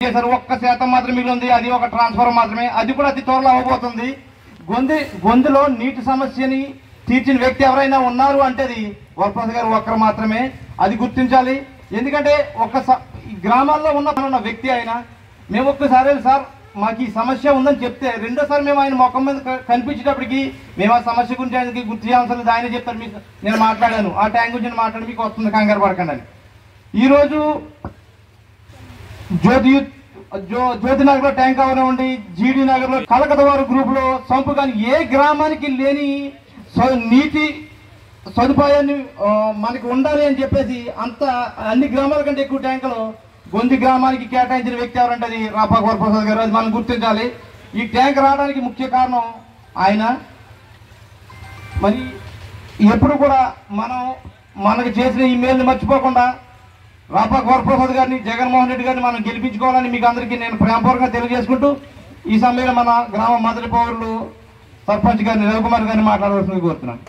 చేశారు. 1% మాత్రమే మిగిలింది. అది ఒక ట్రాన్స్ఫర్ మాత్రమే. అది కూడా అతి త్వరలో అవ్వబోతుంది. గొంతులో నీటి సమస్యని తీర్చిన వ్యక్తి ఎవరైనా ఉన్నారు అంటే అది వరప్రసాద్ గారు ఒక్కరు మాత్రమే. అది గుర్తించాలి. ఎందుకంటే గ్రామాల్లో ఉన్న వ్యక్తి ఆయన. మేము ఒక్కసారి సార్ మాకు ఈ సమస్య ఉందని చెప్తే రెండోసారి మేము ఆయన ముఖం మీద కనిపించేటప్పటికి మేము ఆ సమస్య గురించి ఆయనకి గుర్తు చేయాల్సిన ఆయన చెప్తారు. మీకు నేను మాట్లాడాను, ఆ ట్యాంక్ గురించి మాట్లాడి మీకు వస్తుంది, కంగారు పడకండి అని. ఈరోజు జ్యోతినగర్లో ట్యాంక్ అవనివ్వండి, జీడీ నగర్లో కలకదవారు గ్రూప్ లో సంపు కానీ ఏ గ్రామానికి లేని నీటి సదుపాయాన్ని మనకి ఉండాలి అని చెప్పేసి అన్ని గ్రామాల కంటే ఎక్కువ ట్యాంకులు గొంతి గ్రామానికి కేటాయించిన వ్యక్తి ఎవరంటే అది రాపాక వరప్రసాద్ గారు. అది మనం గుర్తించాలి. ఈ ట్యాంక్ రావడానికి ముఖ్య కారణం ఆయన. మరి ఎప్పుడు కూడా మనకు చేసిన ఈ మేలుని మర్చిపోకుండా రాపాక వరప్రసాద్ గారిని, జగన్మోహన్ రెడ్డి గారిని మనం గెలిపించుకోవాలని మీకు అందరికీ నేను ప్రేమపూర్వకంగా తెలియజేసుకుంటూ ఈ సమయంలో మన గ్రామ మొదటి పౌరులు సర్పంచ్ గారిని రవికుమార్ గారిని మాట్లాడవలసింది కోరుతున్నాను.